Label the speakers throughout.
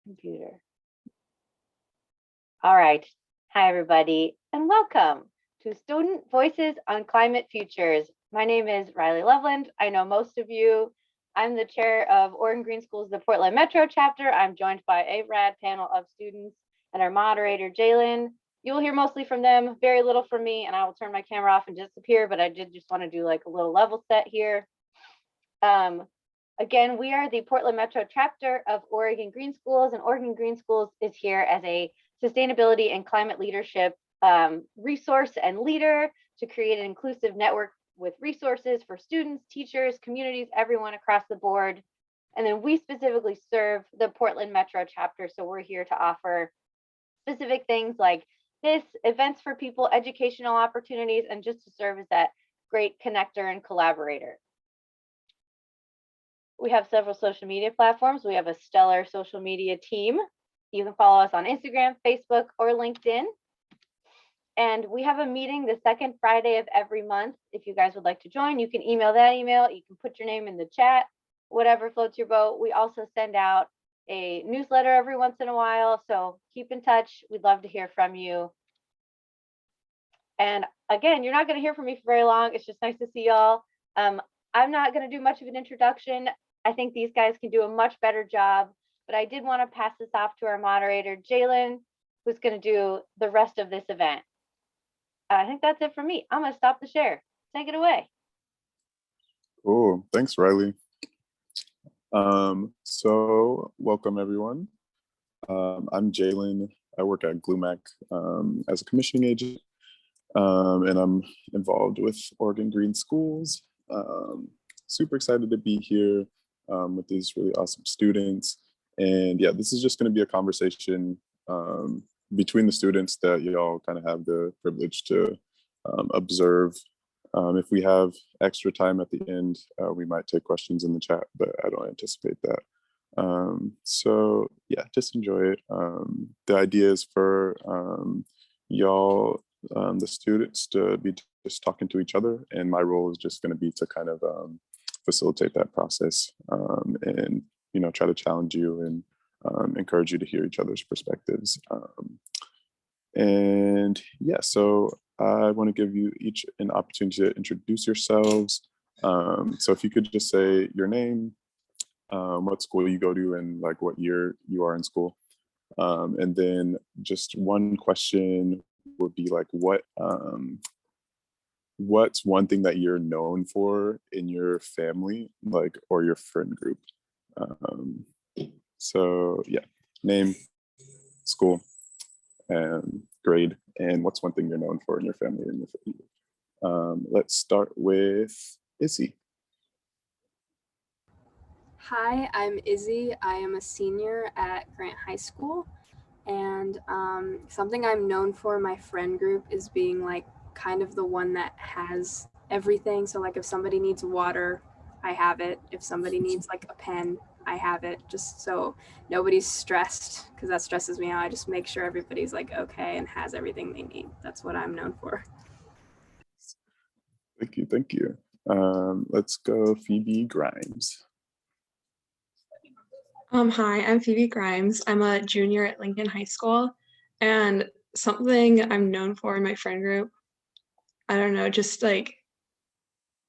Speaker 1: computer. All right. Hi, everybody, and welcome to Student Voices on Climate Futures. My name is Riley Loveland. I know most of you. I'm the chair of Oregon Green Schools, the Portland Metro chapter. I'm joined by a rad panel of students and our moderator, Jaylin. You will hear mostly from them, very little from me, and I will turn my camera off and disappear, but I did just want to do like a little level set here. Again, we are the Portland Metro chapter of Oregon Green Schools, and Oregon Green Schools is here as a sustainability and climate leadership resource and leader to create an inclusive network with resources for students, teachers, communities, everyone across the board. And then we specifically serve the Portland Metro chapter, so we're here to offer specific things like this, events for people, educational opportunities, and just to serve as that great connector and collaborator. We have several social media platforms. We have a stellar social media team. You can follow us on Instagram, Facebook, or LinkedIn. And we have a meeting the second Friday of every month. If you guys would like to join, you can email that email. You can put your name in the chat, whatever floats your boat. We also send out a newsletter every once in a while. So keep in touch. We'd love to hear from you. And again, you're not going to hear from me for very long. It's just nice to see y'all. I'm not going to do much of an introduction. I think these guys can do a much better job, but I did want to pass this off to our moderator, Jaylin, who's going to do the rest of this event. I think that's it for me. I'm going to stop the share. Take it away.
Speaker 2: Cool. Thanks, Riley. So welcome, everyone. I'm Jaylin. I work at Glumac as a commissioning agent, and I'm involved with Oregon Green Schools. Super excited to be here with these really awesome students. And yeah, this is just going to be a conversation between the students that y'all kind of have the privilege to observe. If we have extra time at the end, we might take questions in the chat, but I don't anticipate that. So yeah, just enjoy it. The idea is for y'all, the students, to be just talking to each other, and my role is just going to be to kind of facilitate that process and try to challenge you and encourage you to hear each other's perspectives. And yeah, so I want to give you each an opportunity to introduce yourselves. So if you could just say your name, what school you go to, and like what year you are in school. And then just one question would be like, what's one thing that you're known for in your family, like, or your friend group? So yeah, name, school, and grade, and what's one thing you're known for in your family or in your friend group. Let's start with Izzy.
Speaker 3: Hi, I'm Izzy. I am a senior at Grant High School, and something I'm known for in my friend group is being like kind of the one that has everything. So like if somebody needs water, I have it. If somebody needs like a pen, I have it, just so nobody's stressed, because that stresses me out. I just make sure everybody's like okay and has everything they need. That's what I'm known for.
Speaker 2: Thank you. Let's go Phoebe Grimes.
Speaker 4: Hi, I'm Phoebe Grimes. I'm a junior at Lincoln High School, and something I'm known for in my friend group, I don't know, just like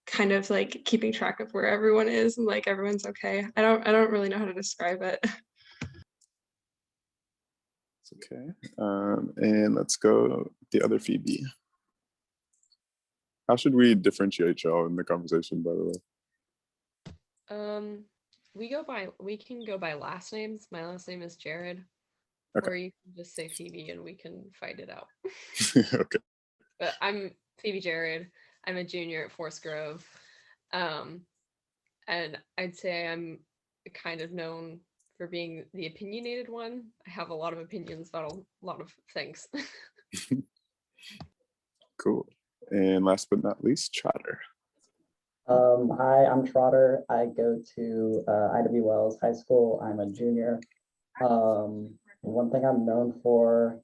Speaker 4: kind of like keeping track of where everyone is and like everyone's okay. I don't really know how to describe it.
Speaker 2: It's okay. And let's go the other Phoebe. How should we differentiate y'all in the conversation, by the way?
Speaker 5: We can go by last names. My last name is Jared.
Speaker 2: Okay.
Speaker 5: Or you can just say Phoebe and we can fight it out.
Speaker 2: Okay.
Speaker 5: But I'm Phoebe Jared. I'm a junior at Forest Grove. And I'd say I'm kind of known for being the opinionated one. I have a lot of opinions about a lot of things.
Speaker 2: Cool. And last but not least, Trotter.
Speaker 6: Hi, I'm Trotter. I go to I.W. Wells High School. I'm a junior. One thing I'm known for,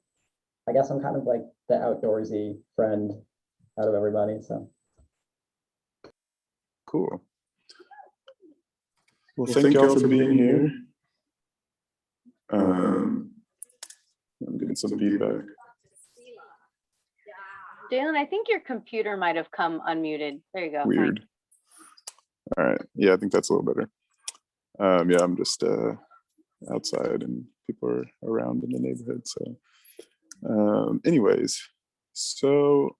Speaker 6: I guess I'm kind of like the outdoorsy friend out of everybody, so.
Speaker 2: Cool. Well, thank y'all for being here. I'm getting some feedback.
Speaker 1: Jaylin, I think your computer might have come unmuted. There you go.
Speaker 2: Weird. All right. Yeah, I think that's a little better. Yeah, I'm just outside and people are around in the neighborhood. So anyways, so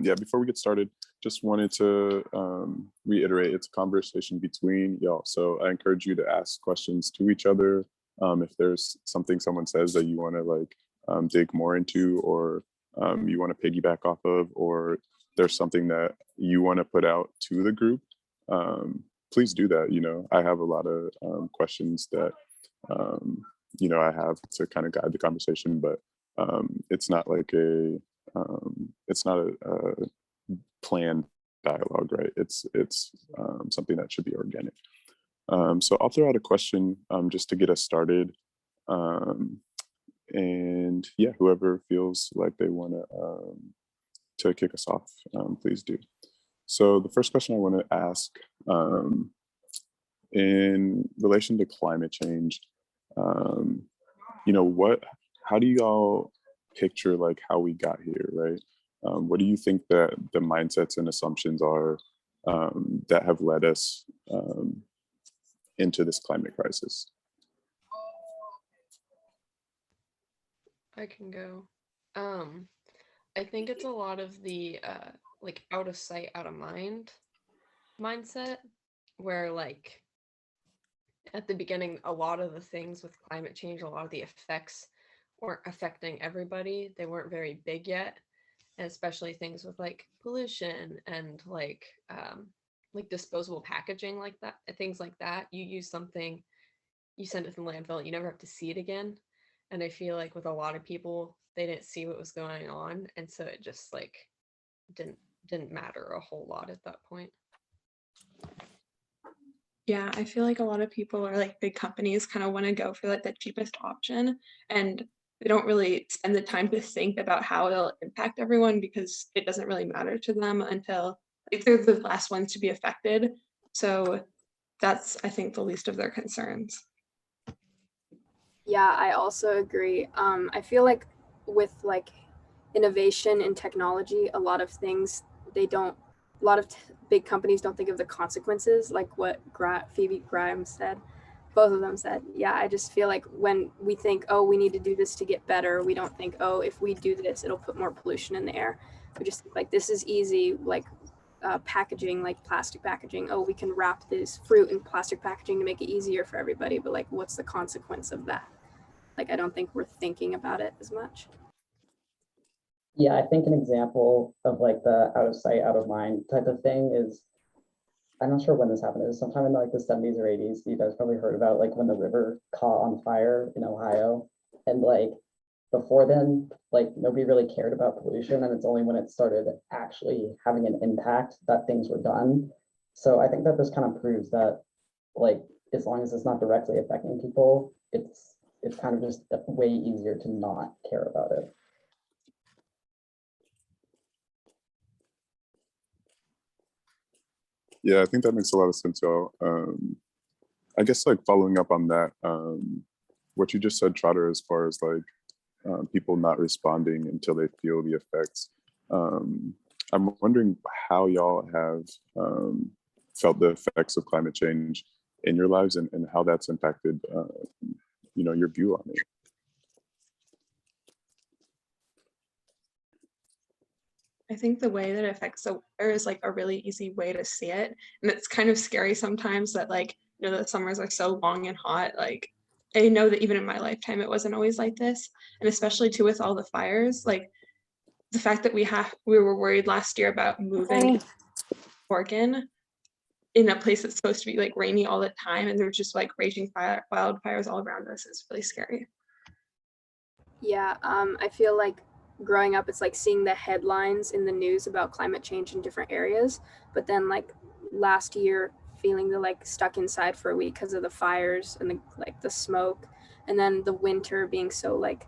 Speaker 2: yeah, before we get started, just wanted to reiterate it's a conversation between y'all. So I encourage you to ask questions to each other. If there's something someone says that you want to like dig more into, or you want to piggyback off of, or there's something that you want to put out to the group, please do that. You know, I have a lot of questions that you know, I have to kind of guide the conversation, but it's not like it's not a planned dialogue, right? It's something that should be organic. So I'll throw out a question just to get us started. And yeah, whoever feels like they want to kick us off, please do. So the first question I want to ask, in relation to climate change, you know, how do y'all picture like how we got here, right? What do you think that the mindsets and assumptions are that have led us into this climate crisis?
Speaker 5: I can go. I think it's a lot of the like out of sight, out of mind mindset, where like at the beginning, a lot of the things with climate change, a lot of the effects weren't affecting everybody. They weren't very big yet. And especially things with like pollution and like disposable packaging, like that, things like that. You use something, you send it to the landfill, you never have to see it again. And I feel like with a lot of people, they didn't see what was going on, and so it just like didn't matter a whole lot at that point.
Speaker 4: Yeah, I feel like a lot of people or like big companies kind of want to go for like the cheapest option, and they don't really spend the time to think about how it'll impact everyone, because it doesn't really matter to them until like they're the last ones to be affected. So that's, I think, the least of their concerns.
Speaker 3: Yeah, I also agree. I feel like with like innovation in technology, a lot of things a lot of big companies don't think of the consequences, like what Phoebe Grimes said. Both of them said, yeah, I just feel like when we think, oh, we need to do this to get better, we don't think, oh, if we do this, it'll put more pollution in the air. We just think like, this is easy, like packaging, like plastic packaging. Oh, we can wrap this fruit in plastic packaging to make it easier for everybody. But like, what's the consequence of that? Like, I don't think we're thinking about it as much.
Speaker 6: Yeah, I think an example of like the out of sight, out of mind type of thing is, I'm not sure when this happened. It was sometime in like the 70s or 80s. You guys probably heard about like when the river caught on fire in Ohio. And like before then, like nobody really cared about pollution. And it's only when it started actually having an impact that things were done. So I think that this kind of proves that like as long as it's not directly affecting people, it's kind of just way easier to not care about it.
Speaker 2: Yeah, I think that makes a lot of sense, y'all. I guess like following up on that, what you just said, Trotter, as far as like people not responding until they feel the effects. I'm wondering how y'all have felt the effects of climate change in your lives, and how that's impacted, you know, your view on it.
Speaker 4: I think the way that it affects the weather is like a really easy way to see it. And it's kind of scary sometimes that like, you know, the summers are so long and hot. Like I know that even in my lifetime, it wasn't always like this. And especially too with all the fires, like the fact that we were worried last year about moving Oregon in a place that's supposed to be like rainy all the time, and there's just like raging wildfires all around us is really scary.
Speaker 3: Yeah, I feel like growing up, it's like seeing the headlines in the news about climate change in different areas, but then like last year feeling the like stuck inside for a week because of the fires and the smoke, and then the winter being so like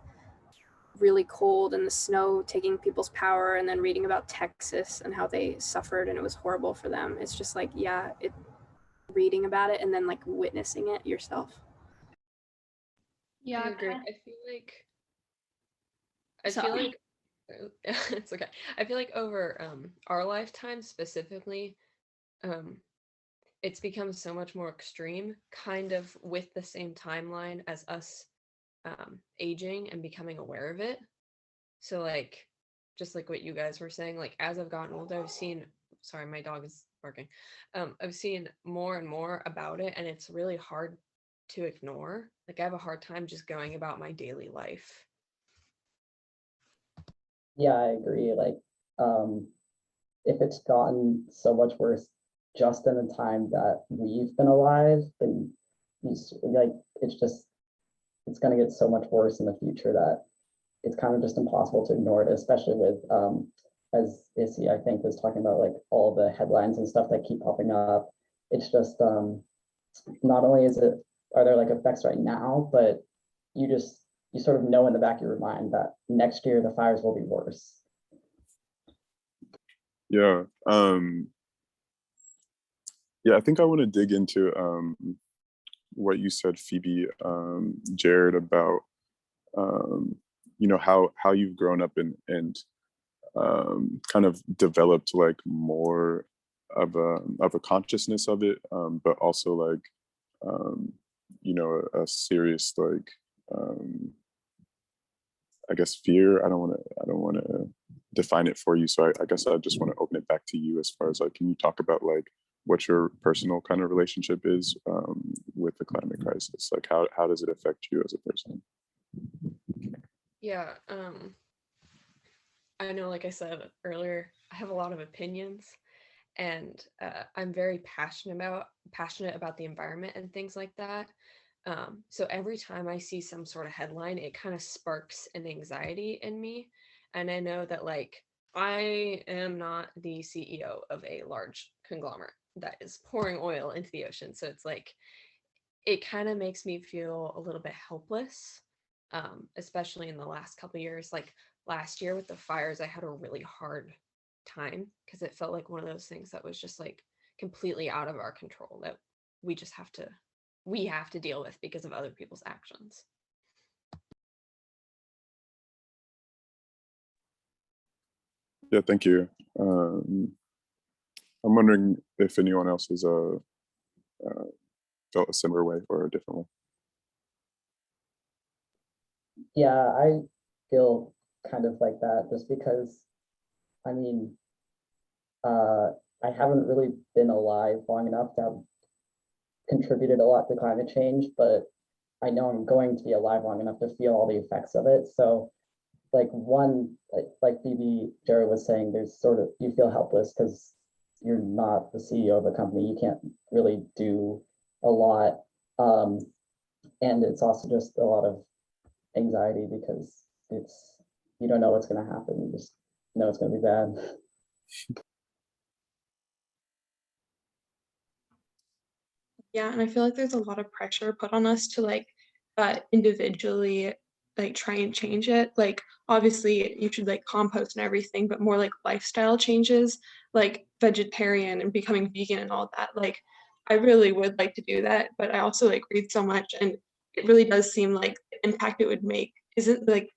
Speaker 3: really cold and the snow taking people's power, and then reading about Texas and how they suffered and it was horrible for them. It's just like, yeah, reading about it and then like witnessing it yourself.
Speaker 5: I agree. I feel like it's okay. I feel like over our lifetime specifically, um, it's become so much more extreme, kind of with the same timeline as us aging and becoming aware of it. So like, just like what you guys were saying, like as I've gotten older, I've seen. Sorry, my dog is barking. I've seen more and more about it, and it's really hard to ignore. Like I have a hard time just going about my daily life.
Speaker 6: Yeah, I agree. Like, if it's gotten so much worse just in the time that we've been alive, then like it's gonna get so much worse in the future that it's kind of just impossible to ignore it, especially with as Issy I think was talking about, like all the headlines and stuff that keep popping up. It's just not only are there like effects right now, but you sort of know in the back of your mind that next year the fires will be worse.
Speaker 2: Yeah. Yeah, I think I want to dig into what you said, Phoebe, Jared, about how you've grown up and kind of developed like more of a consciousness of it, but also like a serious like I guess fear. I don't want to define it for you, so I guess I just want to open it back to you as far as like, can you talk about like what your personal kind of relationship is with the climate crisis? Like how does it affect you as a person?
Speaker 5: Yeah, I know, like I said earlier, I have a lot of opinions, and I'm very passionate about the environment and things like that. So every time I see some sort of headline, it kind of sparks an anxiety in me, and I know that like I am not the CEO of a large conglomerate that is pouring oil into the ocean. So it's like it kind of makes me feel a little bit helpless, especially in the last couple of years. Like last year with the fires, I had a really hard time because it felt like one of those things that was just like completely out of our control that we just have to deal with because of other people's actions.
Speaker 2: Yeah, thank you. I'm wondering if anyone else has felt a similar way or a different way.
Speaker 6: Yeah, I feel kind of like that just because, I mean, I haven't really been alive long enough to have contributed a lot to climate change, but I know I'm going to be alive long enough to feel all the effects of it. So like Phoebe Jerry was saying, there's sort of, you feel helpless because you're not the CEO of a company. You can't really do a lot. And it's also just a lot of anxiety because you don't know what's going to happen. You just know it's going to be bad.
Speaker 4: Yeah, and I feel like there's a lot of pressure put on us to like individually like try and change it. Like obviously you should like compost and everything, but more like lifestyle changes, like vegetarian and becoming vegan and all that. Like I really would like to do that, but I also like read so much, and it really does seem like the impact it would make isn't like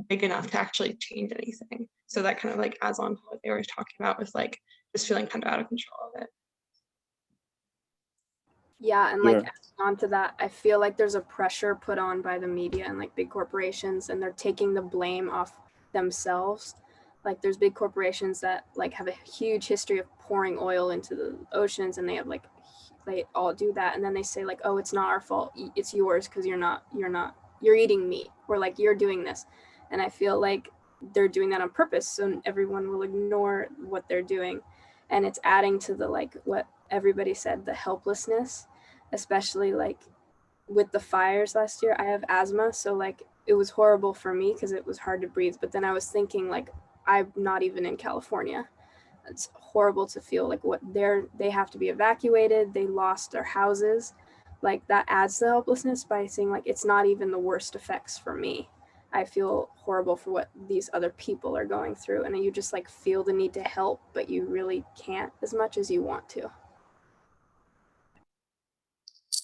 Speaker 4: big enough to actually change anything. So that kind of like adds on to what they were talking about with like just feeling kind of out of control of it.
Speaker 3: Yeah, and like
Speaker 2: Yeah.
Speaker 3: adding on to that, I feel like there's a pressure put on by the media and like big corporations, and they're taking the blame off themselves. Like there's big corporations that like have a huge history of pouring oil into the oceans, and they all do that, and then they say like, oh, it's not our fault, it's yours because you're eating meat, or like you're doing this. And I feel like they're doing that on purpose so everyone will ignore what they're doing, and it's adding to the like what everybody said, the helplessness, especially like with the fires last year. I have asthma, so like it was horrible for me because it was hard to breathe. But then I was thinking like, I'm not even in California. It's horrible to feel like what they have to be evacuated. They lost their houses. Like that adds to the helplessness by saying like it's not even the worst effects for me. I feel horrible for what these other people are going through, and you just like feel the need to help, but you really can't as much as you want to.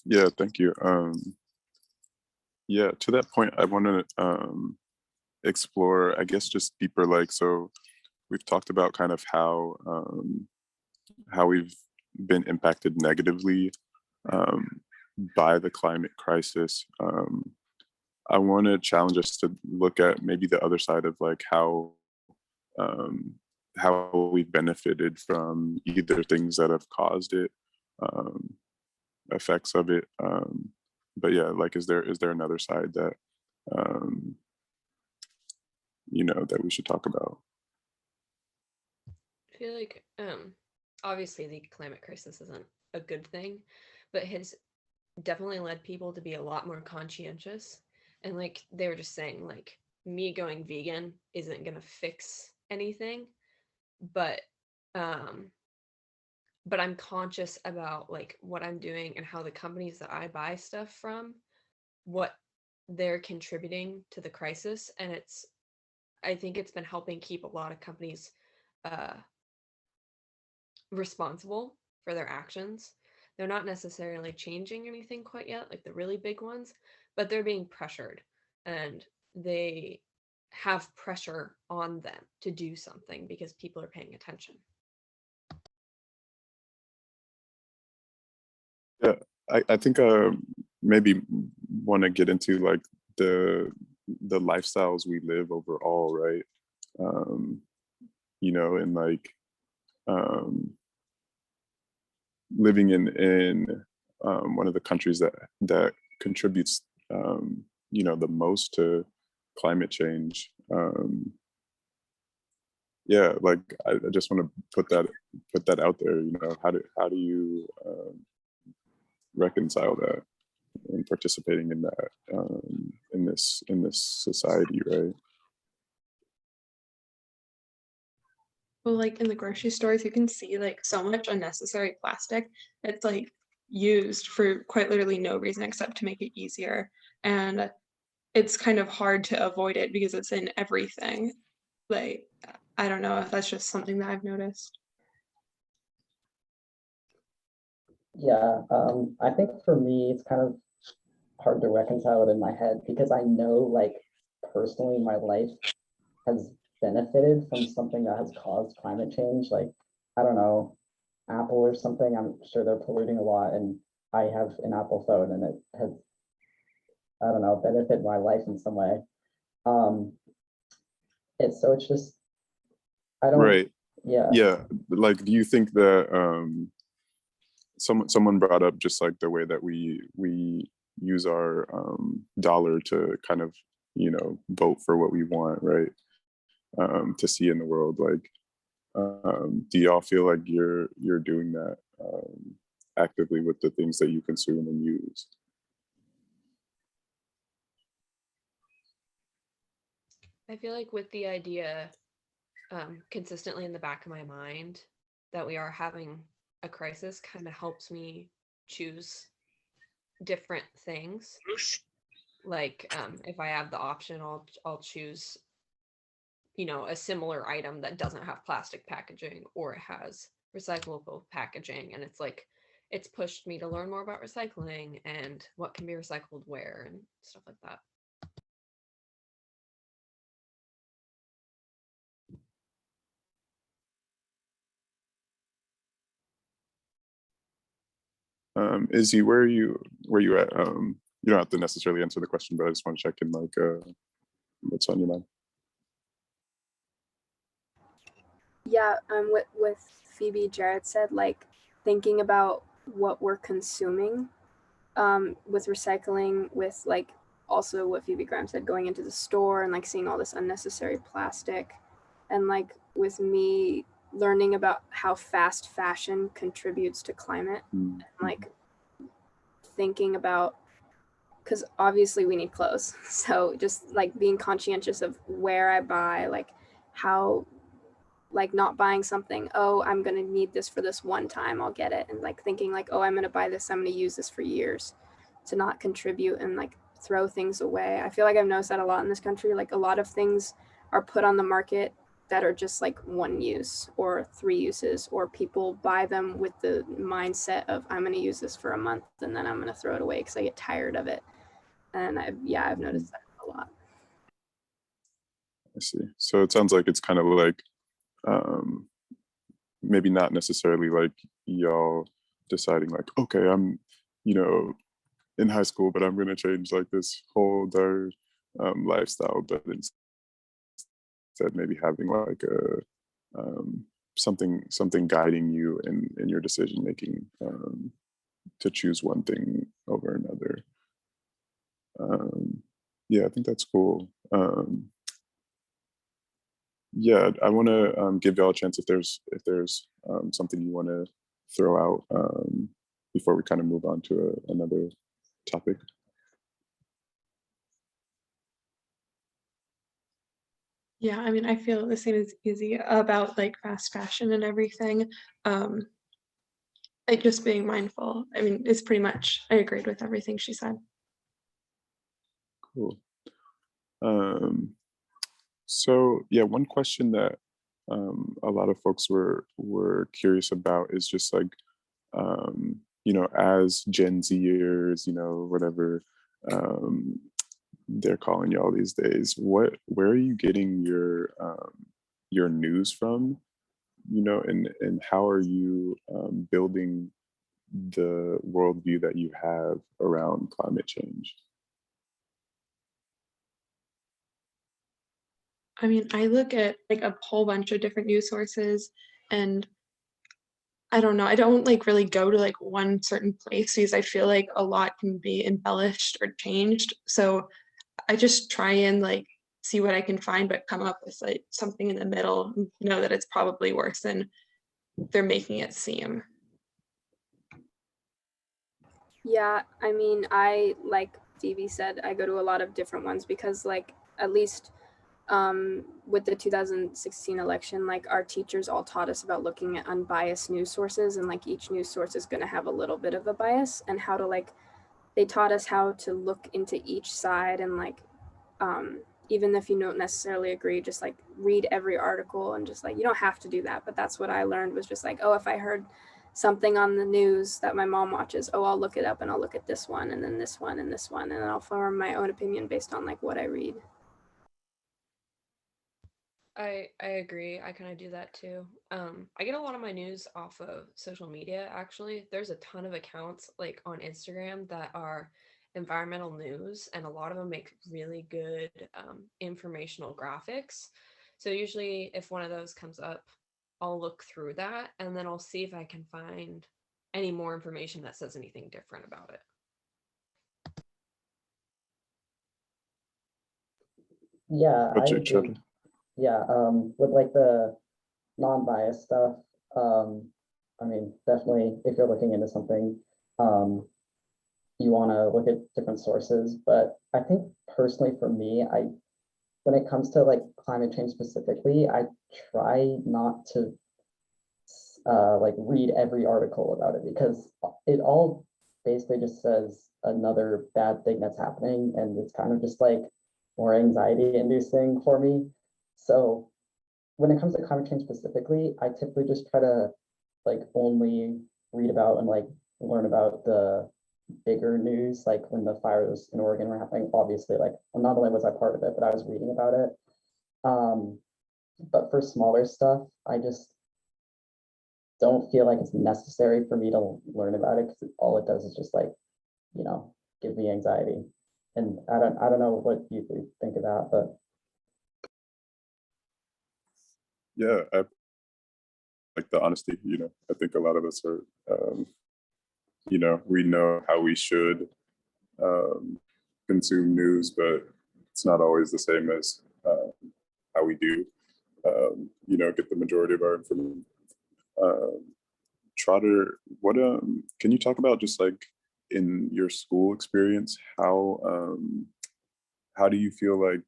Speaker 2: Yeah, thank you. Yeah, to that point, I want to explore, I guess, just deeper, like, so we've talked about kind of how we've been impacted negatively um, by the climate crisis. I want to challenge us to look at maybe the other side of like um, how we benefited from either things that have caused it, um, effects of it. But yeah, like, is there another side that um, that we should talk about?
Speaker 5: I feel like obviously the climate crisis isn't a good thing, but has definitely led people to be a lot more conscientious. And like they were just saying, like, me going vegan isn't gonna fix anything, but um but I'm conscious about like what I'm doing and how the companies that I buy stuff from, what they're contributing to the crisis. And I think it's been helping keep a lot of companies uh responsible for their actions. They're not necessarily changing anything quite yet, like the really big ones, but they're being pressured, and they have pressure on them to do something because people are paying attention.
Speaker 2: Yeah, I think maybe want to get into like the lifestyles we live overall, right? Um, and like um, living in one of the countries that contributes the most to climate change. Yeah, like I just want to put that out there. How do you reconcile that and participating in that in this society, right?
Speaker 4: Well, like in the grocery stores, you can see like so much unnecessary plastic. It's like used for quite literally no reason except to make it easier. And it's kind of hard to avoid it because it's in everything. Like, I don't know if that's just something that I've noticed.
Speaker 6: Yeah, I think for me, it's kind of hard to reconcile it in my head because I know, like, personally, my life has benefited from something that has caused climate change. Like, I don't know, Apple or something. I'm sure they're polluting a lot, and I have an Apple phone, and it has, I don't know, benefited my life in some way. Um, it's just, I don't,
Speaker 2: Right.
Speaker 6: yeah.
Speaker 2: Yeah. Like, do you think that someone brought up just like the way that we use our dollar to kind of vote for what we want, right? To see in the world, like, do y'all feel like you're doing that actively with the things that you consume and use?
Speaker 5: I feel like with the idea consistently in the back of my mind that we are having a crisis kind of helps me choose different things. Like if I have the option, I'll choose a similar item that doesn't have plastic packaging or it has recyclable packaging. And it's like it's pushed me to learn more about recycling and what can be recycled where and stuff like that.
Speaker 2: Izzy, where you at? You don't have to necessarily answer the question, but I just want to check in, like, what's on your mind.
Speaker 3: Yeah, with Phoebe, Jared said, like, thinking about what we're consuming, with recycling, with like also what Phoebe Grimes said, going into the store and like seeing all this unnecessary plastic, and like with me learning about how fast fashion contributes to climate, and like thinking about, because obviously we need clothes, so just like being conscientious of where I buy, like how, like not buying something, oh, I'm going to need this for this one time, I'll get it, and like thinking like, oh, I'm going to buy this, I'm going to use this for years, to not contribute and like throw things away. I feel like I've noticed that a lot in this country. Like a lot of things are put on the market that are just like one use or three uses, or people buy them with the mindset of I'm going to use this for a month and then I'm going to throw it away because I get tired of it. And I've noticed that a lot.
Speaker 2: I see. So it sounds like it's kind of like maybe not necessarily like y'all deciding like, okay, I'm, in high school, but I'm going to change like this whole entire lifestyle, but instead maybe having like a something guiding you in your decision making to choose one thing over another. Yeah, I think that's cool. Yeah, I want to give y'all a chance if there's something you want to throw out before we kind of move on to another topic.
Speaker 4: Yeah, I mean, I feel the same as Izzy about like fast fashion and everything. Like just being mindful. I mean, it's pretty much, I agreed with everything she said.
Speaker 2: Cool. So yeah, one question that a lot of folks were curious about is just like, as Gen Zers, whatever they're calling y'all these days, where are you getting your news from? And how are you building the worldview that you have around climate change?
Speaker 4: I mean, I look at like a whole bunch of different news sources, and I don't know, I don't like really go to like one certain place because I feel like a lot can be embellished or changed. So I just try and like see what I can find, but come up with like something in the middle, know that it's probably worse than they're making it seem.
Speaker 3: Yeah, I mean, I, like Phoebe said, I go to a lot of different ones because, like, at least with the 2016 election, like, our teachers all taught us about looking at unbiased news sources, and like each news source is going to have a little bit of a bias, and how to like, they taught us how to look into each side, and like, even if you don't necessarily agree, just like read every article, and just like, you don't have to do that, but that's what I learned, was just like, oh, if I heard something on the news that my mom watches, oh, I'll look it up and I'll look at this one and then this one and this one, and then I'll form my own opinion based on like what I read.
Speaker 5: I agree. I kind of do that too. I get a lot of my news off of social media, actually. There's a ton of accounts like on Instagram that are environmental news, and a lot of them make really good informational graphics. So usually if one of those comes up, I'll look through that and then I'll see if I can find any more information that says anything different about it.
Speaker 6: Yeah, I agree. Yeah, with like the non-biased stuff, I mean, definitely if you're looking into something, you want to look at different sources. But I think personally for me, when it comes to like climate change specifically, I try not to like read every article about it, because it all basically just says another bad thing that's happening, and it's kind of just like more anxiety inducing for me. So when it comes to climate change specifically, I typically just try to like only read about and like learn about the bigger news, like when the fires in Oregon were happening. Obviously, like not only was I part of it, but I was reading about it. But for smaller stuff, I just don't feel like it's necessary for me to learn about it, because all it does is just like, give me anxiety. And I don't know what you think of that, but
Speaker 2: Yeah, I like the honesty. I think a lot of us are, we know how we should consume news, but it's not always the same as how we do, get the majority of our information. Trotter, what can you talk about just like in your school experience, how do you feel like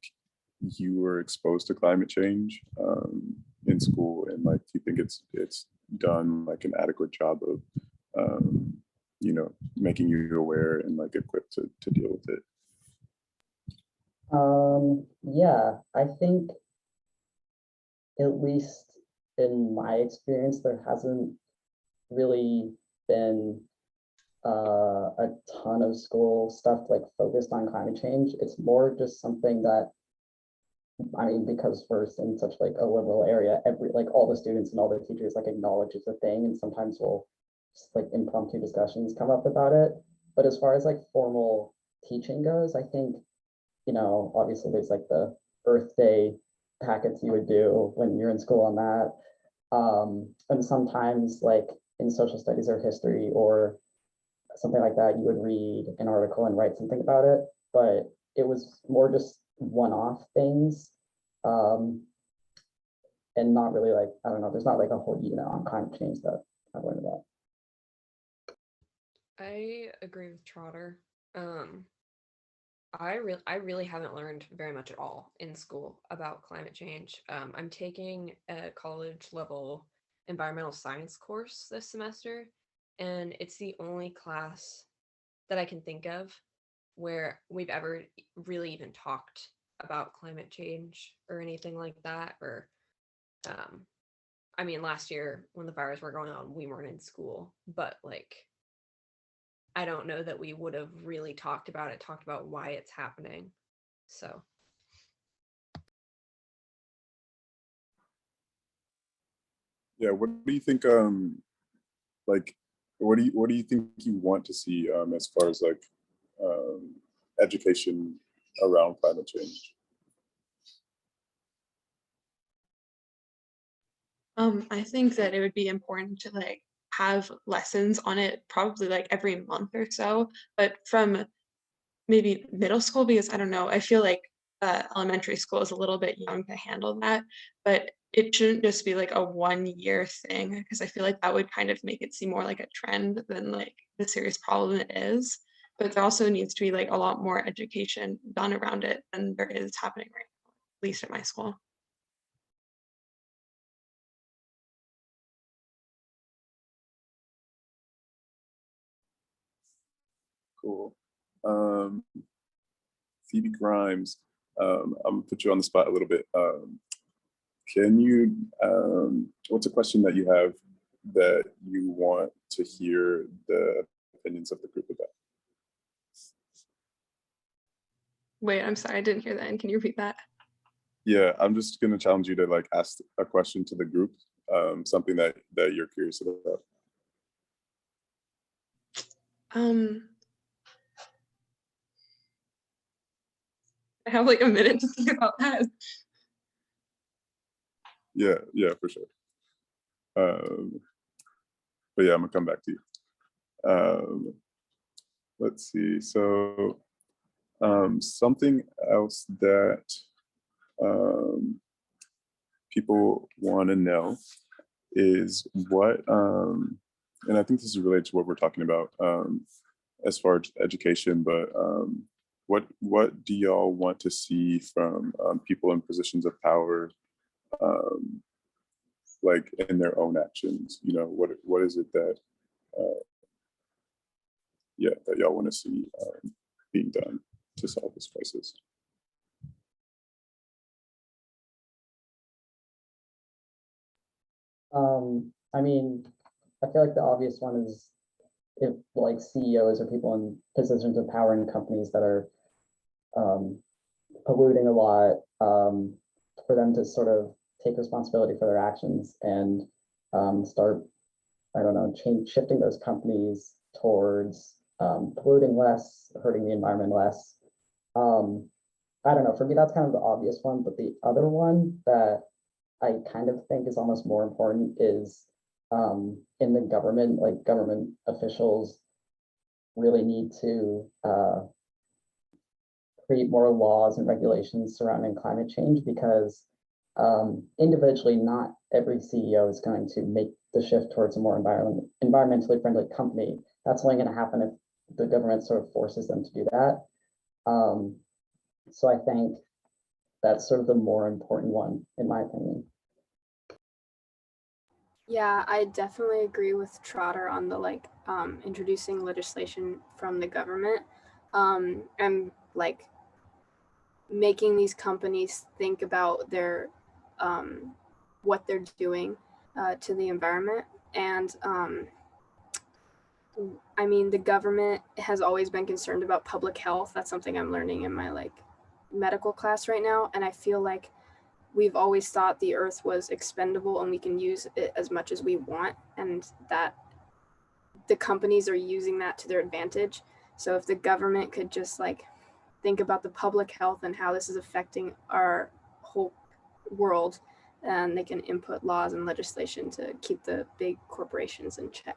Speaker 2: you were exposed to climate change in school, and like do you think it's done like an adequate job of making you aware and like equipped to deal with it?
Speaker 6: yeah, I think at least in my experience, there hasn't really been a ton of school stuff like focused on climate change. It's more just something that, I mean, because we're in such like a liberal area, like all the students and all the teachers like acknowledge it's a thing, and sometimes we'll just like impromptu discussions come up about it. But as far as like formal teaching goes, I think, you know, obviously there's like the Earth Day packets you would do when you're in school on that. And sometimes like in social studies or history or something like that, you would read an article and write something about it, but it was more just one-off things. And not really like, I don't know, there's not like a whole unit on climate change that I've learned about.
Speaker 5: I agree with Trotter. I really haven't learned very much at all in school about climate change. I'm taking a college level environmental science course this semester, and it's the only class that I can think of where we've ever really even talked about climate change or anything like that. Or, I mean, last year when the fires were going on, we weren't in school, but like, I don't know that we would have really talked about why it's happening. So
Speaker 2: Yeah, what do you think, like, what do you think you want to see as far as like education around climate change?
Speaker 4: I think that it would be important to like have lessons on it probably like every month or so, but from maybe middle school, because I don't know, I feel like elementary school is a little bit young to handle that, but it shouldn't just be like a 1 year thing, because I feel like that would kind of make it seem more like a trend than like the serious problem it is. But there also needs to be like a lot more education done around it than there is happening right now, at least at my school.
Speaker 2: Cool. Phoebe Grimes, I'm gonna put you on the spot a little bit. Can you, what's a question that you have that you want to hear the opinions of the group about?
Speaker 4: Wait, I'm sorry, I didn't hear that. And can you repeat that?
Speaker 2: Yeah, I'm just gonna challenge you to like ask a question to the group, something that you're curious about.
Speaker 4: I have like a minute to think about that.
Speaker 2: Yeah, for sure. But yeah, I'm gonna come back to you. Let's see. So something else that people want to know is what, and I think this is related to what we're talking about as far as education, but what do y'all want to see from people in positions of power, like in their own actions? You know, what is it that, that y'all want to see being done to solve this crisis?
Speaker 6: I mean, I feel like the obvious one is if like CEOs or people in positions of power in companies that are polluting a lot, for them to sort of take responsibility for their actions and start, I don't know, shifting those companies towards polluting less, hurting the environment less. I don't know, for me, that's kind of the obvious one, but the other one that I kind of think is almost more important is in the government, like government officials really need to create more laws and regulations surrounding climate change, because individually, not every CEO is going to make the shift towards a more environmentally friendly company. That's only going to happen if the government sort of forces them to do that. So I think that's sort of the more important one, in my opinion.
Speaker 3: Yeah, I definitely agree with Trotter on the like introducing legislation from the government and like making these companies think about their what they're doing to the environment. And I mean, the government has always been concerned about public health. That's something I'm learning in my like medical class right now. And I feel like we've always thought the earth was expendable and we can use it as much as we want, and that the companies are using that to their advantage. So if the government could just like think about the public health and how this is affecting our whole world, and they can input laws and legislation to keep the big corporations in check.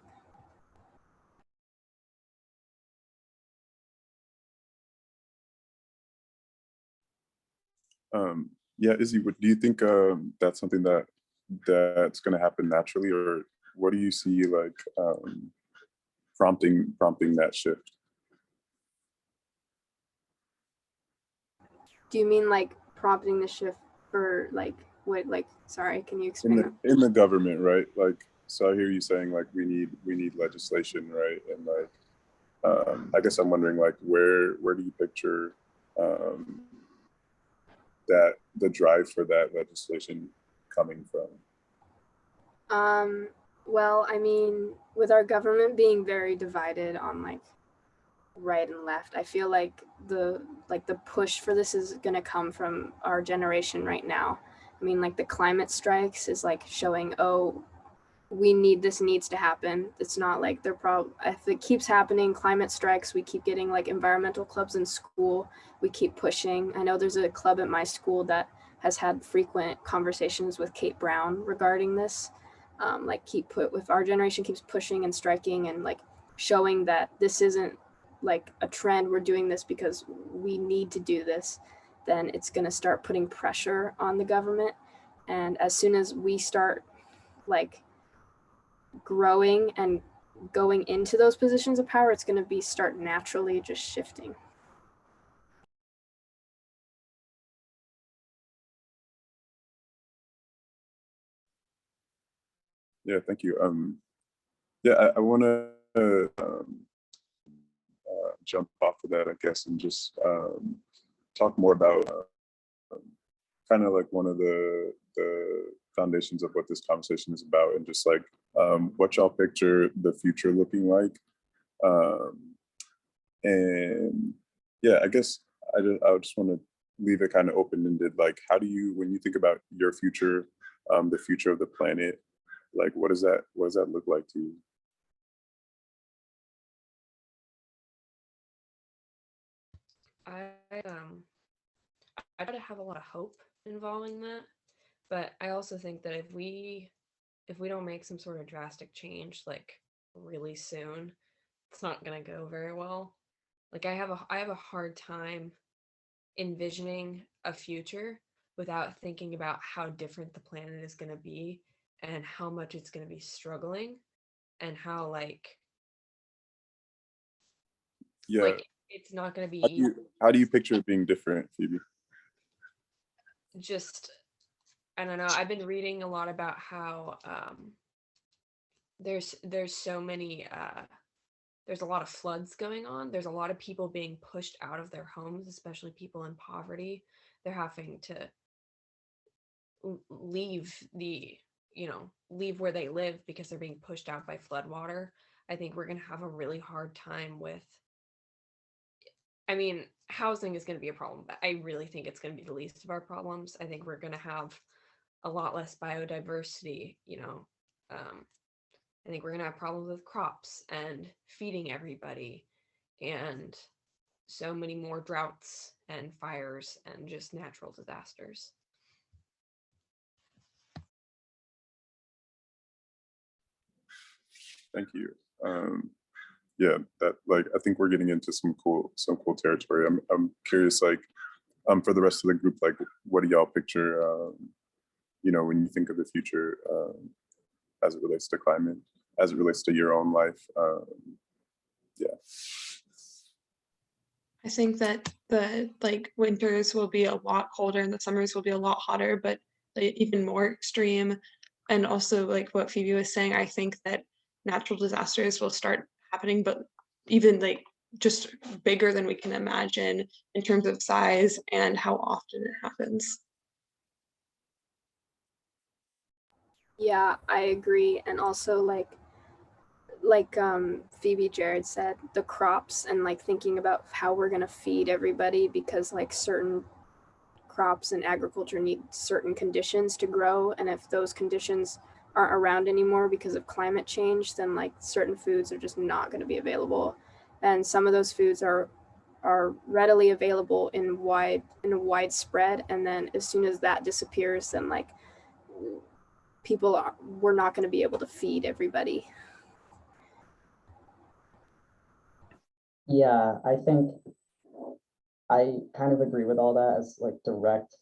Speaker 2: Yeah, Izzy, do you think that's something that's going to happen naturally, or what do you see like prompting that shift?
Speaker 3: Do you mean like prompting the shift for like what, like, sorry, can you explain that?
Speaker 2: In the government, right? Like, so I hear you saying like we need legislation, right? And like I guess I'm wondering like where do you picture that the drive for that legislation coming from?
Speaker 3: Well, I mean, with our government being very divided on like right and left, I feel like the push for this is going to come from our generation right now. I mean, like the climate strikes is like showing, oh, this needs to happen. It's not like they're if it keeps happening, climate strikes, we keep getting like environmental clubs in school, we keep pushing. I know there's a club at my school that has had frequent conversations with Kate Brown regarding this. If our generation keeps pushing and striking and like showing that this isn't like a trend, we're doing this because we need to do this, then it's going to start putting pressure on the government. And as soon as we start like growing and going into those positions of power, it's going to start naturally just shifting.
Speaker 2: Yeah, thank you. Yeah, I want to jump off of that, I guess, and just talk more about kind of like one of the foundations of what this conversation is about, and just like what y'all picture the future looking like. And yeah, I guess I just want to leave it kind of open-ended. Like, how do you, when you think about your future, the future of the planet, like what does that look like to you?
Speaker 5: I try to have a lot of hope involving that, but I also think that if we don't make some sort of drastic change like really soon, it's not gonna go very well. Like I have a hard time envisioning a future without thinking about how different the planet is gonna be and how much it's gonna be struggling, and how like it's not gonna be easy.
Speaker 2: How do you picture it being different, Phoebe?
Speaker 5: Just, I don't know. I've been reading a lot about how there's so many there's a lot of floods going on. There's a lot of people being pushed out of their homes, especially people in poverty. They're having to leave leave where they live because they're being pushed out by floodwater. I think we're going to have a really hard time with, I mean, housing is going to be a problem, but I really think it's going to be the least of our problems. I think we're going to have a lot less biodiversity, I think we're going to have problems with crops and feeding everybody, and so many more droughts and fires and just natural disasters.
Speaker 2: Thank you. Yeah, that, like, I think we're getting into some cool territory. I'm curious, like, for the rest of the group, like, what do y'all picture, when you think of the future, as it relates to climate, as it relates to your own life? Yeah.
Speaker 4: I think that the winters will be a lot colder and the summers will be a lot hotter, but even more extreme. And also, like what Phoebe was saying, I think that natural disasters will start happening, but even just bigger than we can imagine in terms of size and how often it happens.
Speaker 3: Yeah, I agree. And also like Phoebe Jared said, the crops and like thinking about how we're going to feed everybody, because like certain crops and agriculture need certain conditions to grow, and if those conditions aren't around anymore because of climate change, then like certain foods are just not going to be available, and some of those foods are readily available in widespread, and then as soon as that disappears, then like we're not going to be able to feed everybody.
Speaker 6: Yeah, I think I kind of agree with all that as like direct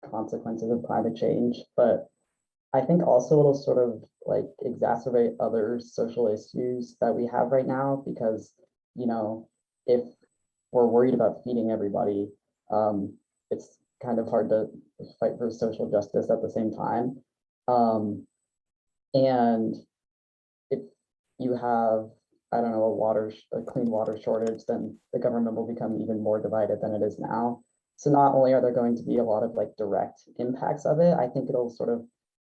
Speaker 6: consequences of climate change, but I think also it'll sort of like exacerbate other social issues that we have right now because, you know, if we're worried about feeding everybody, it's kind of hard to fight for social justice at the same time. And if you have, I don't know, a clean water shortage, then the government will become even more divided than it is now. So not only are there going to be a lot of like direct impacts of it, I think it'll sort of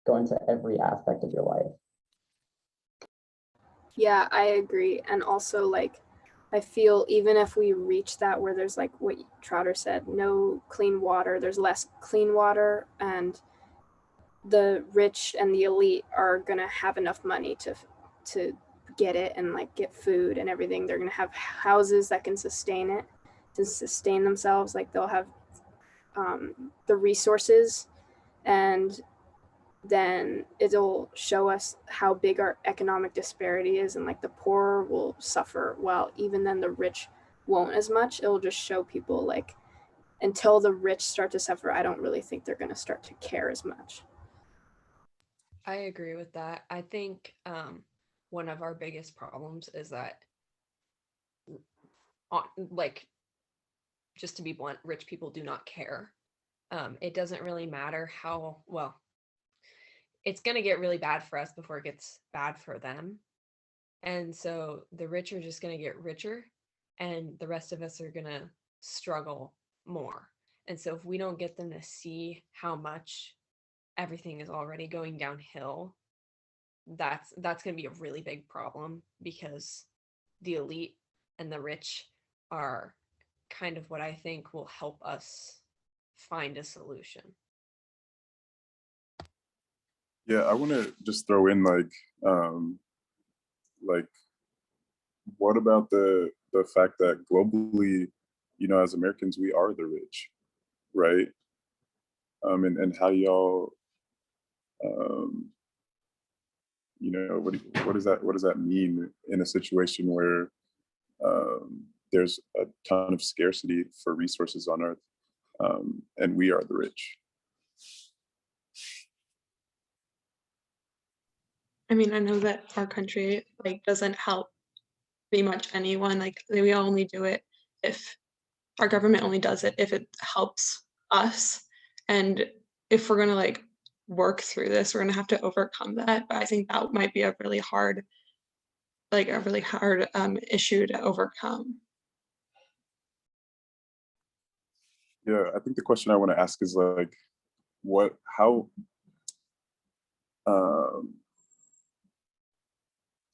Speaker 6: go into every aspect of your life.
Speaker 3: Yeah, I agree. And also like I feel even if we reach that where there's like what Trotter said, no clean water, there's less clean water, and the rich and the elite are gonna have enough money to get it and like get food and everything. They're gonna have houses that can sustain it, to sustain themselves. Like they'll have the resources, and then it'll show us how big our economic disparity is, and like the poor will suffer while even then the rich won't as much. It'll just show people like until the rich start to suffer, I don't really think they're going to start to care as much.
Speaker 5: I agree with that. I think one of our biggest problems is that, like, just to be blunt, rich people do not care. It doesn't really matter how well. It's going to get really bad for us before it gets bad for them. And so the rich are just going to get richer, and the rest of us are going to struggle more. And so if we don't get them to see how much everything is already going downhill, that's going to be a really big problem, because the elite and the rich are kind of what I think will help us find a solution.
Speaker 2: Yeah, I want to just throw in like what about the fact that globally, you know, as Americans, we are the rich, right? And how y'all, you know, what does that mean in a situation where there's a ton of scarcity for resources on Earth, and we are the rich?
Speaker 4: I mean, I know that our country like doesn't help pretty much anyone. Like we only do it if our government only does it if it helps us. And if we're gonna like work through this, we're gonna have to overcome that. But I think that might be a really hard issue to overcome.
Speaker 2: Yeah, I think the question I want to ask is like,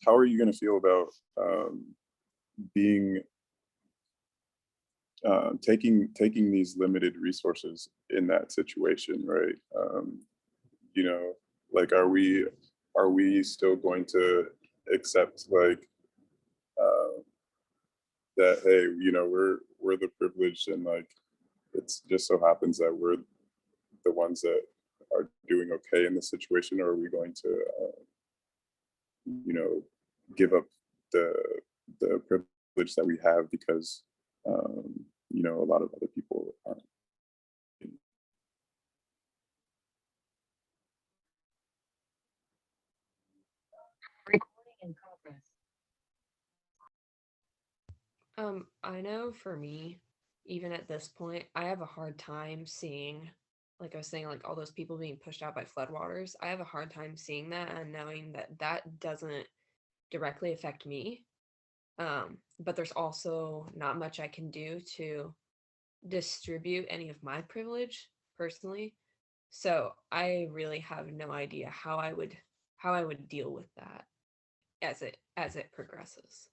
Speaker 2: how are you going to feel about being taking these limited resources in that situation, right? You know, like, are we still going to accept like that? Hey, you know, we're the privileged, and like it's just so happens that we're the ones that are doing okay in this situation, or are we going to, you know, give up the privilege that we have because, you know, a lot of other people aren't?
Speaker 1: Recording in progress.
Speaker 5: I know for me, even at this point, I have a hard time seeing, like I was saying, like all those people being pushed out by floodwaters. I have a hard time seeing that and knowing that that doesn't directly affect me. But there's also not much I can do to distribute any of my privilege personally. So I really have no idea how I would deal with that. as it progresses.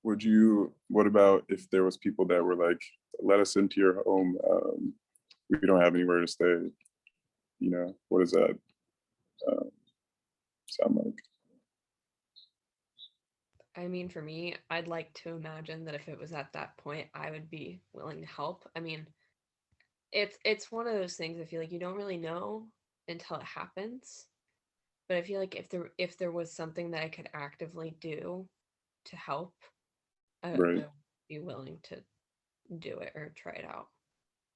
Speaker 2: What about if there was people that were like, let us into your home, we don't have anywhere to stay, what does that sound like?
Speaker 5: I mean, for me, I'd like to imagine that if it was at that point, I would be willing to help. I mean, it's one of those things, I feel like you don't really know until it happens. But I feel like if there was something that I could actively do to help, I
Speaker 2: Right.
Speaker 5: would be willing to do it or try it out.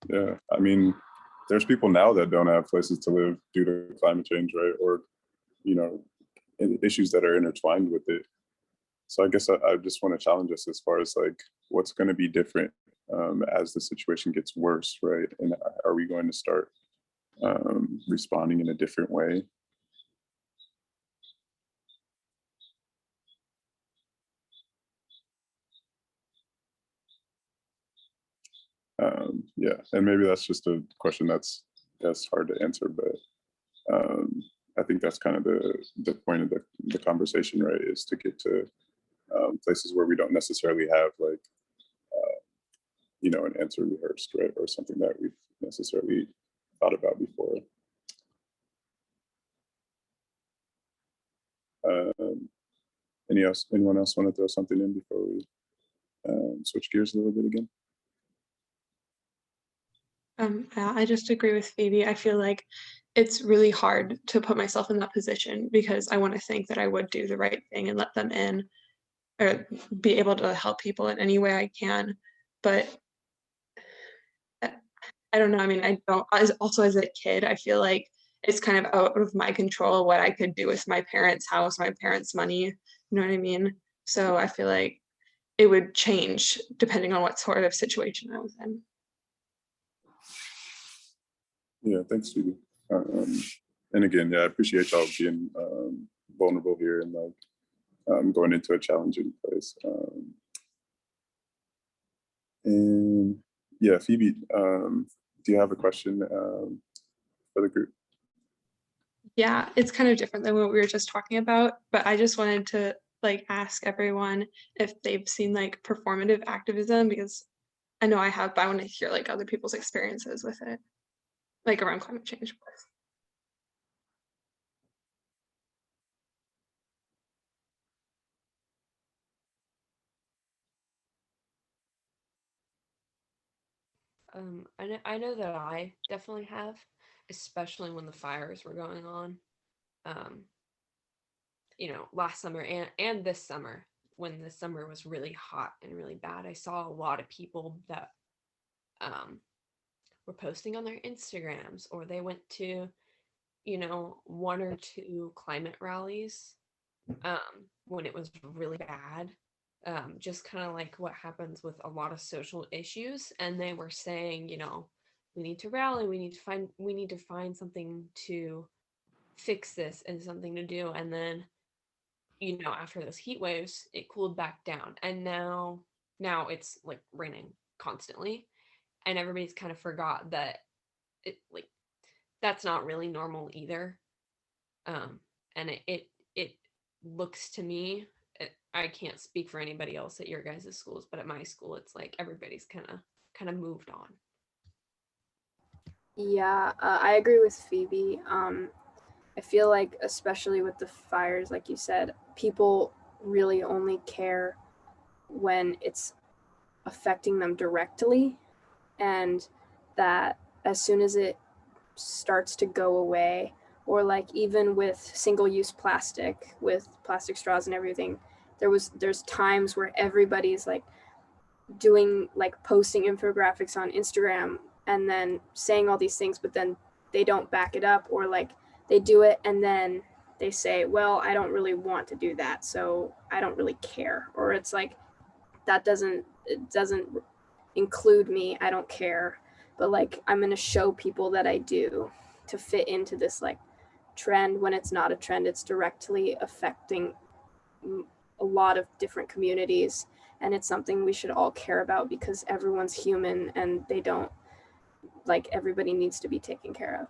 Speaker 2: Yeah, I mean, there's people now that don't have places to live due to climate change, right? Or, issues that are intertwined with it. So I guess I just want to challenge us as far as like, what's going to be different as the situation gets worse, right? And are we going to start responding in a different way? Yeah, and maybe that's just a question that's hard to answer, but I think that's kind of the point of the conversation, right? Is to get to places where we don't necessarily have like, an answer rehearsed, right? Or something that we've necessarily thought about before. Anyone else want to throw something in before we switch gears a little bit again?
Speaker 4: Yeah, I just agree with Phoebe. I feel like it's really hard to put myself in that position because I want to think that I would do the right thing and let them in or be able to help people in any way I can. But I don't know. I mean, I don't, also as a kid, I feel like it's kind of out of my control what I could do with my parents' house, my parents' money. You know what I mean? So I feel like it would change depending on what sort of situation I was in.
Speaker 2: Yeah, thanks, Phoebe. And again, yeah, I appreciate y'all being vulnerable here and like going into a challenging place. And yeah, Phoebe, do you have a question for the group?
Speaker 4: Yeah, it's kind of different than what we were just talking about, but I just wanted to like ask everyone if they've seen like performative activism, because I know I have, but I want to hear like other people's experiences with it, like around climate change.
Speaker 5: I know that I definitely have, especially when the fires were going on. Last summer and this summer, when the summer was really hot and really bad, I saw a lot of people that were posting on their Instagrams, or they went to, one or two climate rallies when it was really bad. Just kind of like what happens with a lot of social issues. And they were saying, we need to rally, we need to find something to fix this and something to do. And then, after those heat waves, it cooled back down. And now it's like raining constantly. And everybody's kind of forgot that that's not really normal either. And it looks to me, I can't speak for anybody else at your guys' schools, but at my school, it's like everybody's kind of moved on.
Speaker 3: Yeah, I agree with Phoebe. I feel like, especially with the fires, like you said, people really only care when it's affecting them directly, and that as soon as it starts to go away, or like even with single-use plastic, with plastic straws and everything, there's times where everybody's like doing, like, posting infographics on Instagram and then saying all these things, but then they don't back it up, or like they do it and then they say, well, I don't really want to do that, so I don't really care. Or it's like, it doesn't include me, I don't care, but like I'm going to show people that I do, to fit into this like trend, when it's not a trend. It's directly affecting a lot of different communities, and it's something we should all care about, because everyone's human and they don't, like, everybody needs to be taken care of.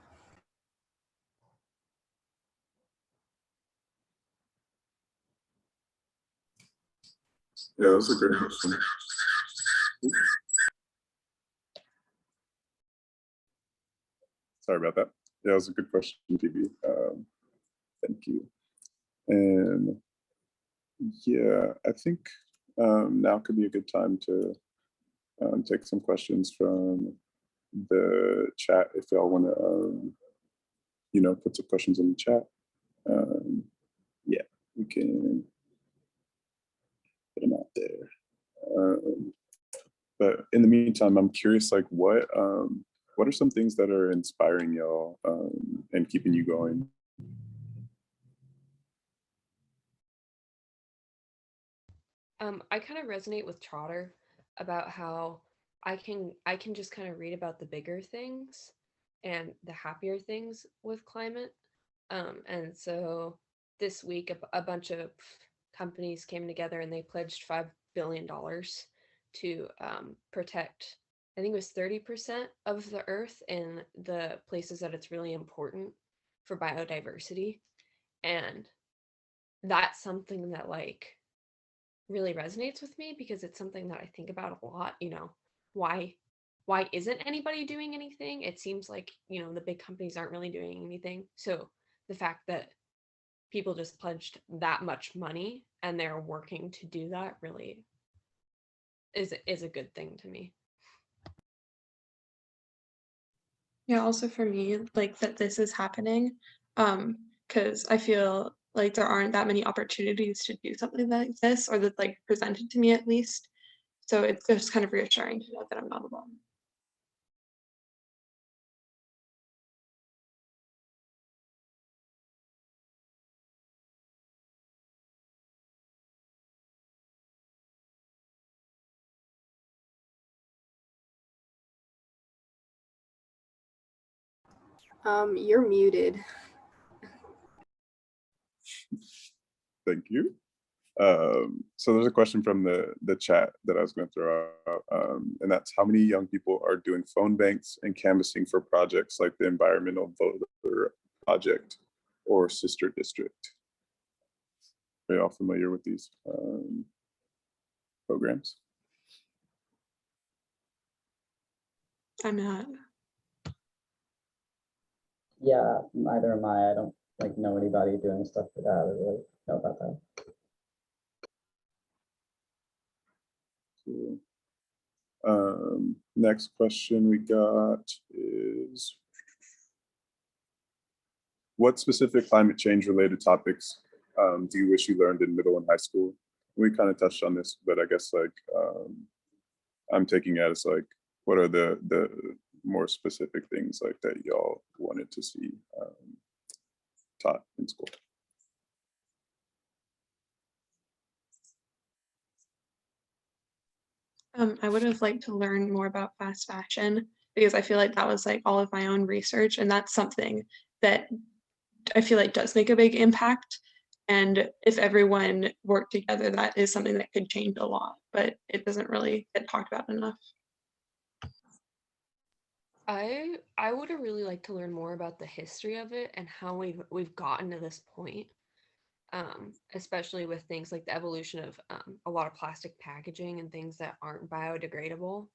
Speaker 2: Yeah, that's a great question. Sorry about that. Yeah, that was a good question, Phoebe. Thank you. And yeah, I think now could be a good time to take some questions from the chat if y'all want to, put some questions in the chat. Yeah, we can put them out there. But in the meantime, I'm curious, like, what are some things that are inspiring y'all and keeping you going?
Speaker 5: I kind of resonate with Trotter about how I can just kind of read about the bigger things and the happier things with climate. And so this week, a bunch of companies came together and they pledged $5 billion to protect, I think it was 30% of the earth in the places that it's really important for biodiversity. And that's something that like really resonates with me because it's something that I think about a lot, why isn't anybody doing anything? It seems like, the big companies aren't really doing anything. So the fact that people just pledged that much money and they're working to do that really is a good thing to me.
Speaker 4: Yeah, also for me, like that this is happening, because I feel like there aren't that many opportunities to do something like this, or that like presented to me at least. So it's just kind of reassuring to know that I'm not alone.
Speaker 3: You're muted.
Speaker 2: Thank you. So there's a question from the chat that I was going to throw out, and that's how many young people are doing phone banks and canvassing for projects like the Environmental Voter Project or Sister District? Are you all familiar with these programs?
Speaker 4: I'm not.
Speaker 6: Yeah, neither am I. I don't like know anybody doing stuff for that or really know about that.
Speaker 2: Cool. Next question we got is, what specific climate change related topics do you wish you learned in middle and high school? We kind of touched on this, but I guess like I'm taking it as like, what are the more specific things like that y'all wanted to see taught in school?
Speaker 4: I would have liked to learn more about fast fashion because I feel like that was like all of my own research, and that's something that I feel like does make a big impact. And if everyone worked together, that is something that could change a lot, but it doesn't really get talked about enough.
Speaker 5: I would have really liked to learn more about the history of it and how we've gotten to this point. Especially with things like the evolution of a lot of plastic packaging and things that aren't biodegradable,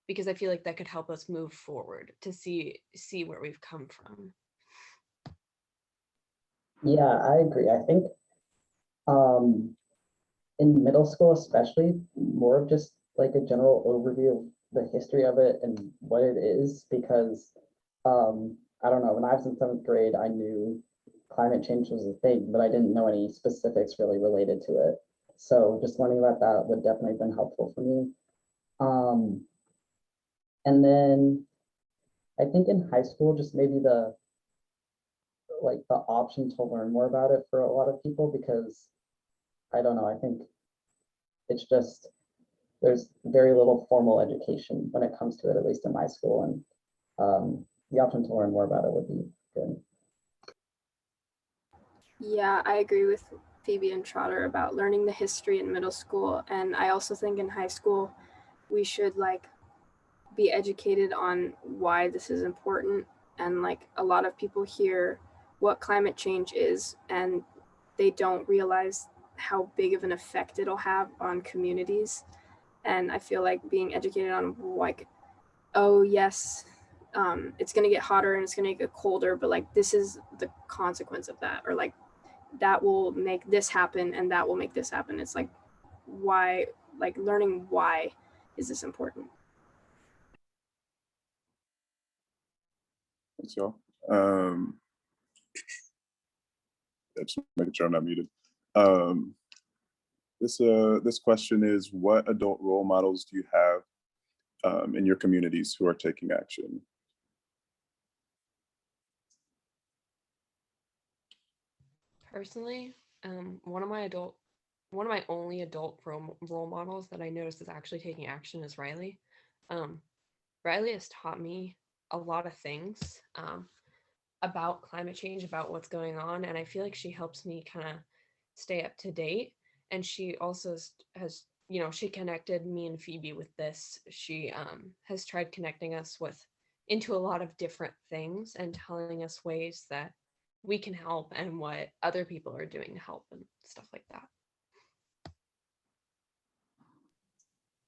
Speaker 5: because I feel like that could help us move forward to see where we've come from.
Speaker 6: Yeah, I agree. I think in middle school, especially, more of just like a general overview of the history of it and what it is, because I don't know, when I was in 7th grade, I knew climate change was a thing, but I didn't know any specifics really related to it. So just learning about that would definitely have been helpful for me. And then I think in high school, just maybe the option to learn more about it for a lot of people, because I don't know, I think it's just there's very little formal education when it comes to it, at least in my school, and the option to learn more about it would be good.
Speaker 3: Yeah, I agree with Phoebe and Trotter about learning the history in middle school, and I also think in high school we should like be educated on why this is important. And like a lot of people hear what climate change is and they don't realize how big of an effect it'll have on communities. And I feel like being educated on like, oh yes, it's going to get hotter and it's going to get colder, but like this is the consequence of that, or like that will make this happen and that will make this happen. It's like, why, like learning why is this important?
Speaker 2: Thanks, y'all. Just making sure I'm not muted. This question is, what adult role models do you have in your communities who are taking action?
Speaker 5: Personally, one of my only adult role models that I noticed is actually taking action is Riley. Riley has taught me a lot of things about climate change, about what's going on, and I feel like she helps me kind of stay up to date. And she also has, she connected me and Phoebe with this. She has tried connecting us into a lot of different things and telling us ways that we can help and what other people are doing to help and stuff like that.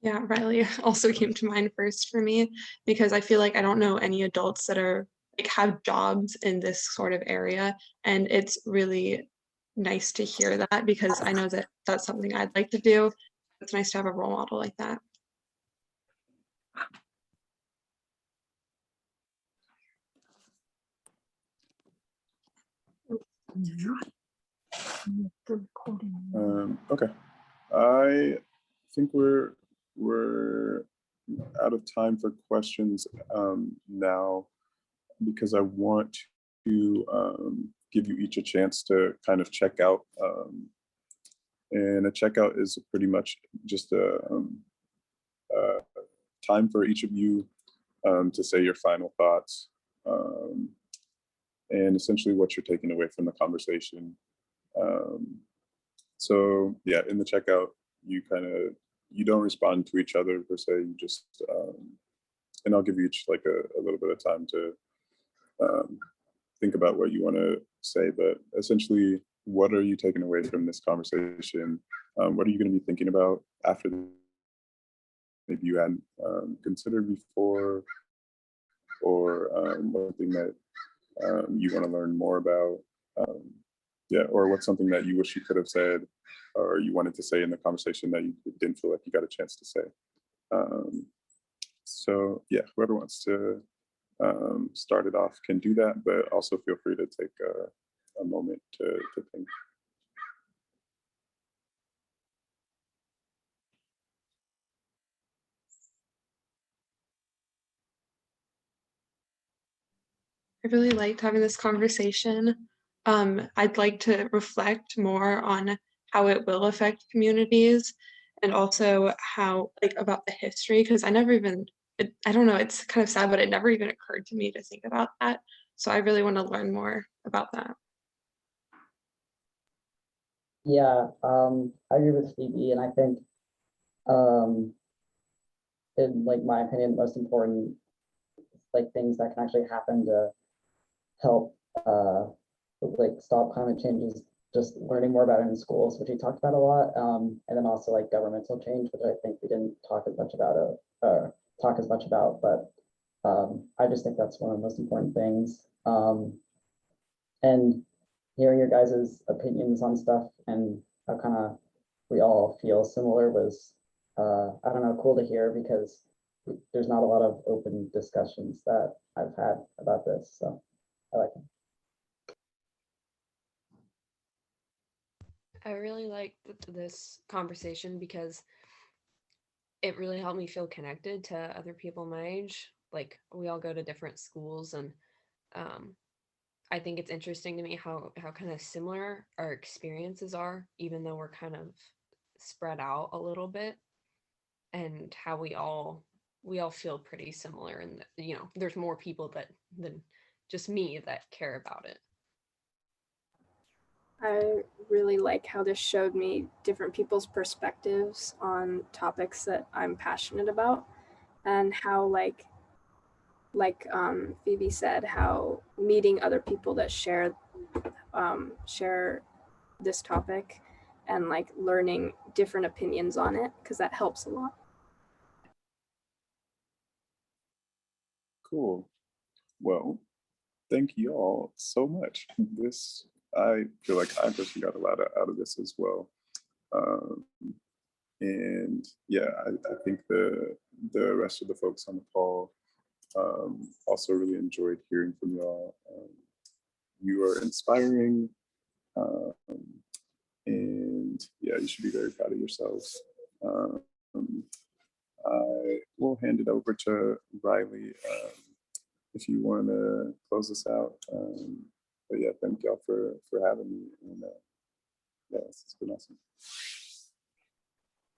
Speaker 4: Yeah, Riley also came to mind first for me, because I feel like I don't know any adults that are like have jobs in this sort of area, and it's really nice to hear that, because I know that that's something I'd like to do. It's nice to have a role model like that.
Speaker 2: Okay, I think we're out of time for questions now, because I want to give you each a chance to kind of check out. And a checkout is pretty much just a time for each of you to say your final thoughts and essentially what you're taking away from the conversation. So yeah, in the checkout, you don't respond to each other per se. You just and I'll give you each like a little bit of time to think about what you want to say. But essentially, what are you taking away from this conversation? What are you going to be thinking about after maybe you hadn't considered before, or one thing that you want to learn more about? Yeah, or what's something that you wish you could have said, or you wanted to say in the conversation that you didn't feel like you got a chance to say. So yeah, whoever wants to start it off can do that, but also feel free to take a moment to think.
Speaker 4: I really liked having this conversation. I'd like to reflect more on how it will affect communities, and also how, like, about the history, because I never even, I don't know, it's kind of sad, but it never even occurred to me to think about that. So I really want to learn more about that.
Speaker 6: Yeah, I agree with Phoebe, and I think, in like my opinion, the most important like things that can actually happen to help like stop climate change is just learning more about it in schools, which we talked about a lot, and then also like governmental change, which I think we didn't talk as much about, but I just think that's one of the most important things. And hearing your guys' opinions on stuff and how kind of we all feel similar was, I don't know, cool to hear, because there's not a lot of open discussions that I've had about this, so I like it.
Speaker 5: I really liked this conversation because it really helped me feel connected to other people my age. Like, we all go to different schools, and I think it's interesting to me how kind of similar our experiences are, even though we're kind of spread out a little bit, and how we all feel pretty similar, and there's more people than just me that care about it.
Speaker 3: I really like how this showed me different people's perspectives on topics that I'm passionate about, and how like Phoebe said, how meeting other people that share this topic and like learning different opinions on it, because that helps a lot.
Speaker 2: Cool. Well, thank you all so much. I feel like I personally got a lot out of this as well. And yeah, I think the rest of the folks on the call also really enjoyed hearing from y'all. You are inspiring, and yeah, you should be very proud of yourselves. I will hand it over to Riley if you want to close us out. But yeah, thank y'all for having me. And yeah, it's been awesome.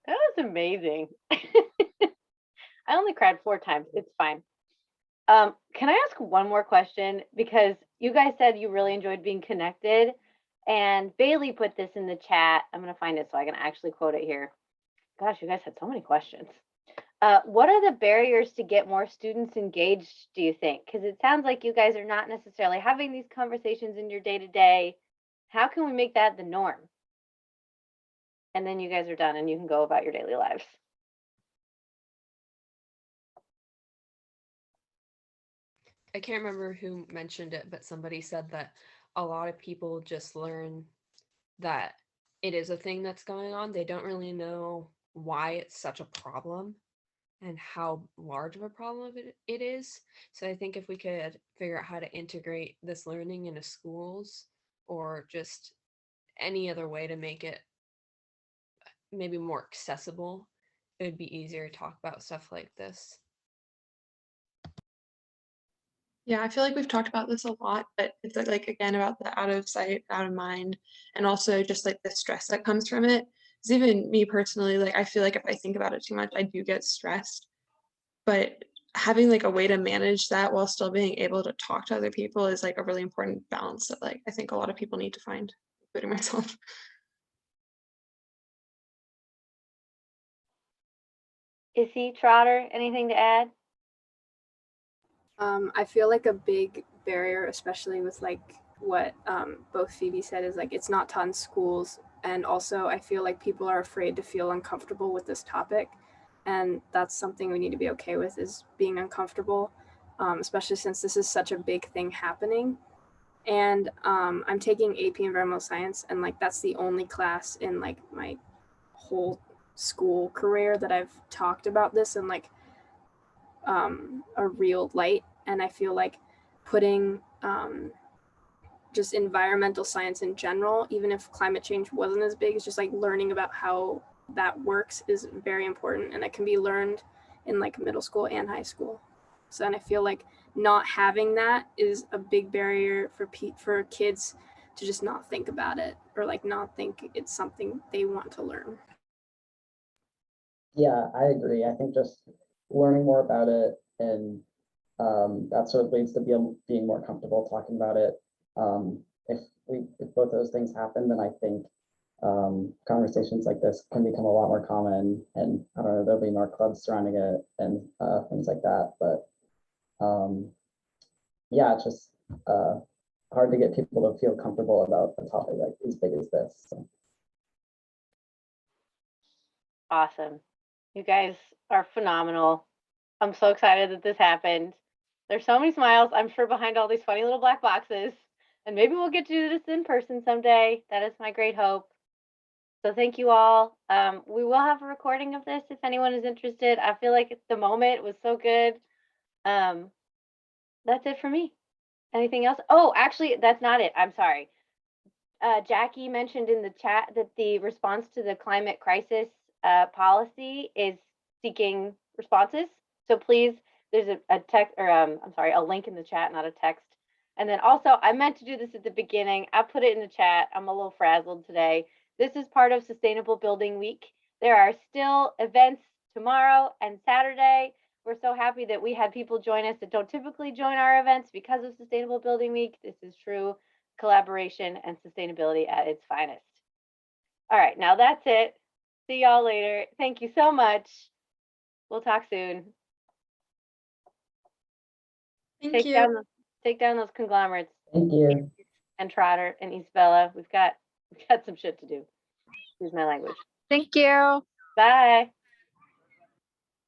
Speaker 1: That was amazing. I only cried 4 times. It's fine. Can I ask one more question? Because you guys said you really enjoyed being connected, and Bailey put this in the chat. I'm going to find it so I can actually quote it here. Gosh, you guys had so many questions. What are the barriers to get more students engaged, do you think? Because it sounds like you guys are not necessarily having these conversations in your day-to-day. How can we make that the norm? And then you guys are done and you can go about your daily lives.
Speaker 5: I can't remember who mentioned it, but somebody said that a lot of people just learn that it is a thing that's going on. They don't really know why it's such a problem and how large of a problem it is. So I think if we could figure out how to integrate this learning into schools, or just any other way to make it maybe more accessible, it would be easier to talk about stuff like this.
Speaker 4: Yeah, I feel like we've talked about this a lot, but it's like, again, about the out of sight, out of mind, and also just like the stress that comes from it. Because even me personally, like I feel like if I think about it too much, I do get stressed. But having like a way to manage that while still being able to talk to other people is like a really important balance that like I think a lot of people need to find, including myself.
Speaker 1: Issy, Trotter, anything to add?
Speaker 3: I feel like a big barrier, especially with like what both Phoebe said, is like it's not taught in schools. And also I feel like people are afraid to feel uncomfortable with this topic. And that's something we need to be okay with, is being uncomfortable, especially since this is such a big thing happening. And I'm taking AP Environmental Science, and like that's the only class in like my whole school career that I've talked about this in like a real light. And I feel like putting just environmental science in general, even if climate change wasn't as big, it's just like learning about how that works is very important, and it can be learned in like middle school and high school. So, and I feel like not having that is a big barrier for kids to just not think about it, or like not think it's something they want to learn.
Speaker 6: Yeah, I agree. I think just learning more about it, and that sort of leads to being more comfortable talking about it. If both those things happen, then I think conversations like this can become a lot more common, and I don't know, there'll be more clubs surrounding it and things like that. But yeah, it's just hard to get people to feel comfortable about a topic like as big as this. So.
Speaker 1: Awesome. You guys are phenomenal. I'm so excited that this happened. There's so many smiles, I'm sure, behind all these funny little black boxes. And maybe we'll get to do this in person someday. That is my great hope. So thank you all. We will have a recording of this if anyone is interested. I feel like the moment was so good. That's it for me. Anything else? Oh, actually, that's not it. I'm sorry. Jackie mentioned in the chat that the response to the climate crisis policy is seeking responses. So please, there's a text, or I'm sorry, a link in the chat, not a text. And then also, I meant to do this at the beginning. I put it in the chat. I'm a little frazzled today. This is part of Sustainable Building Week. There are still events tomorrow and Saturday. We're so happy that we had people join us that don't typically join our events because of Sustainable Building Week. This is true collaboration and sustainability at its finest. All right, now that's it. See y'all later. Thank you so much. We'll talk soon.
Speaker 4: Thank you.
Speaker 1: Take down those conglomerates.
Speaker 6: Thank you.
Speaker 1: And Trotter and Isabella. We've got some shit to do. Excuse my language.
Speaker 7: Thank you.
Speaker 1: Bye.